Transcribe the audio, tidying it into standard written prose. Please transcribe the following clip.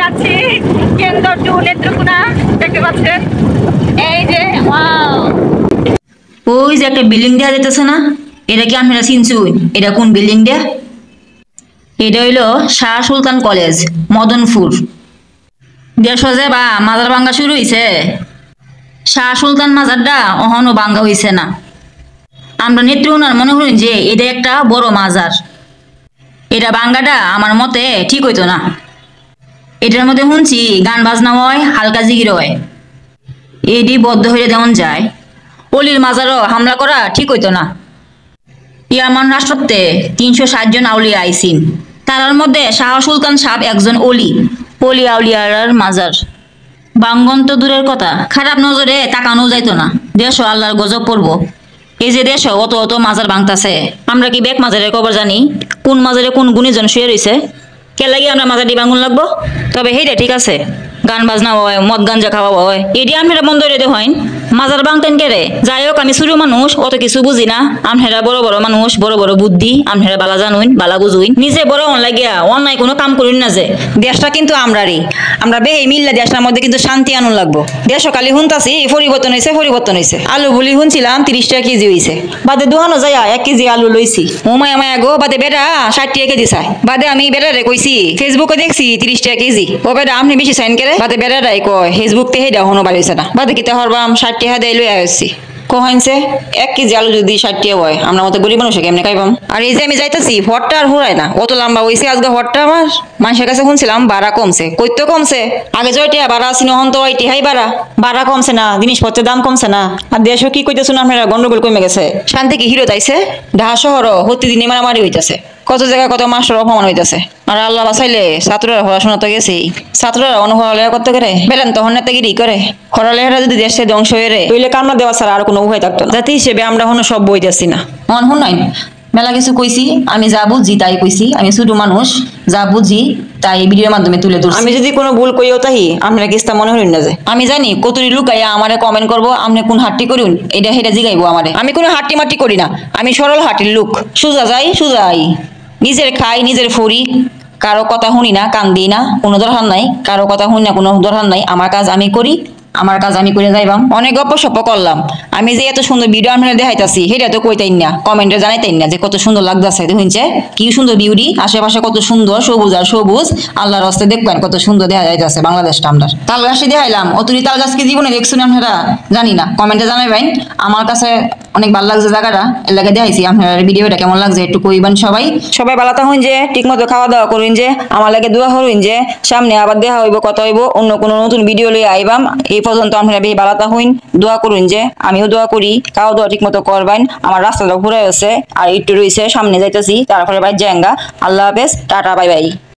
যাচ্ছি কেন্দ্র টু নেত্রকোনা, দেখতে পাচ্ছেন এই যে ওই যে একটা বিল্ডিং দেওয়া যেতেছে না, এটা কি আপনারা চিনছুন? এটা কোন বিল্ডিং দেয়া? এটা হইলো শাহ সুলতান কলেজ, মদনপুর। দেড়শো যে বা মাজার ভাঙ্গা শুরু হয়েছে, শাহ সুলতান মাজারটা অহনো ভাঙ্গা হয়েছে না। আমরা নেত্রকোনার মনে করি যে এটা একটা বড় মাজার, এটা ভাঙ্গাটা আমার মতে ঠিক হইতো না। এটার মধ্যে শুনছি গান বাজনা হয়, হালকা জিগির হয়, এটি বদ্ধ হয়ে যেমন যায়। অলির মাজারও হামলা করা ঠিক হইতো না। ইয়ামান রাষ্ট্রত্বে 360 জন আউলিয়া আইসিন, তার মধ্যে শাহ সুলতান সাহেব একজন অলি আউলিয়ার মাজার। বাঙ্গন তো দূরের কথা, খারাপ নজরে তাকানো যাইতো না। দেশ আল্লাহর গজব পড়ব। এই যে দেশ অত অত মাজার ভাঙতাছে, আমরা কি বেক মাজারের খবর জানি? কোন মাজারে কোন গুণীজন শুয়ে রয়েছে? কে লাগে আমরা মাজারটি ভাঙুন লাগবো? তবে সেইটা ঠিক আছে, গান বাজনা হয়, মদ গাঞ্জা খাওয়া হয়, এটি আপনারা বন্ধ রেখে হয়। মাজার ভাঙতেন কে রে? যাই হোক, আমি ছোট মানুষ, অত কিছু বুঝি না। আপনারা বড় বড় মানুষ, বড় বড় বুদ্ধি, আপনারা বালা জানুন, বালা বুঝুইন। নিজে বড় হন লাগিয়া অন্যায় কোনো কাম করুন না। যে দেশটা কিন্তু আমরারই, আমরা বেহে মিল্লা দেশটার মধ্যে কিন্তু শান্তি আনুন লাগবো। দেশ কালি শুনতাছি পরিবর্তন হয়েছে। আলু বলি শুনছিলাম 30 টাকা কেজি হয়েছে, বাদে দোহানো যায় 1 কেজি আলু লইছি। মায়া মায়া গো, বাদে বেটা 60 টাকা কেজি চাই। বাদে আমি বেটারে কইছি, ফেসবুকে দেখছি 30 টাকা কেজি। ও বেটা আপনি বেশি সাইন করে? বাদে বেটারাই কয় ফেসবুক তে হেডা হনো বাড়িছে না। বাদে কিতা হরবাম, 60 টাকা দিয়ে লই আসছি। কহাইছে 1 কেজি আলু যদি 60 টাকা হয়, আমরা মতো গরিব মানুষ কেমনে খাইবাম? আর এই যে আমি যাইতাছি, হটটা আর হুরায় না, অত লম্বা হইছে আজকে হটটা আমার। মানুষের কাছে শুনছিলাম ভাড়া কমছে, কইতো কমছে। আগে জয়টিয়া ভাড়া আসিন, হন তো ওইটি হাই ভাড়া কমছে না, জিনিসপত্রের দাম কমছে না। আর দেশও কি কইতেছুন আপনারা, গন্ডগোল কমে গেছে। শান্তি কি হিরো তাইছে? ঢাকা শহর প্রতিদিনই মারামারি হইতেছে, কত জায়গায় কত মাস্টার অপমান হইতেছে। আর আল্লাহ বাঁচাইলে ছাত্ররা পড়াশোনা তো গেছেই, ছাত্ররা অনুপড়ালেখা করতে করে বেরেন তখন নেতাগিরি করে। পড়ালেখাটা যদি দেশে ধ্বংস হয়ে রে, তৈলে কামনা দেওয়া ছাড়া আর কোনো উপায় থাকতো না। জাতি হিসেবে আমরা হনো সব বই যাচ্ছি না। মন হুন নাই মেলা কিছু কইছি, আমি যা বুঝি তাই কইছি। আমি ছোট মানুষ, যা বুঝি তাই ভিডিওর মাধ্যমে তুলে ধরছি। আমি যদি কোনো ভুল কইও তাহি আপনারা কিস্তা মনে হইন না। যে আমি জানি কতরি লুকাইয়া আমারে কমেন্ট করবো, আপনি কোন হাটটি করুন এটা হেটা জিগাইবো আমারে। আমি কোনো হাট্টি মাটি করি না, আমি সরল হাটির লোক। সোজা যাই সোজা আই, নিজের খাই নিজের ফরি, কারো কথা শুনি না, কান দিই না, কোনো দরকার নাই। কারো কথা শুনি না, কোনো দরকার নাই। আমার কাজ আমি করি, আমার কাজ আমি করে যাইবাম। অনেক গপ্প সপ্প করলাম। আমি যে এত সুন্দর ভিডিও আপনারা দেখাইতাছি সেটা তো কইতাইন না, কমেন্টে জানাইতাইন না যে কত সুন্দর লাগতেছে। দেখুনছে কি সুন্দর বিউটি, আশেপাশে কত সুন্দর সবুজ আর সবুজ। আল্লাহর হস্তে দেখবেন কত সুন্দর দেখা যাইতেছে বাংলাদেশটা। আমরা তাল গাছটি দেখাইলাম, অতুরি তাল গাছ কি জীবনে দেখছুন আপনারা? জানি না, কমেন্টে জানাইবেন। আমার কাছে অনেক ভালো লাগছে জায়গাটা, এর লাগে দেখাইছি। আপনার ভিডিওটা কেমন লাগছে একটু কইবেন। সবাই ভালো থাকুন, যে ঠিক মতো খাওয়া দাওয়া করুন, যে আমার লাগে দোয়া করুন, যে সামনে আবার দেখা হইব, কথা হইব, অন্য কোনো নতুন ভিডিও লইয়া আইবাম। এই পর্যন্ত আপনারা বেশি ভালো থাকুন, দোয়া করুন, যে আমিও দোয়া করি, খাওয়া দাওয়া ঠিক মতো করবেন। আমার রাস্তাটা ঘুরে আছে আর একটু রয়েছে, সামনে যাইতেছি, তারপরে বাইর জায়গা। আল্লাহ হাফেজ, টাটা, বাই বাই।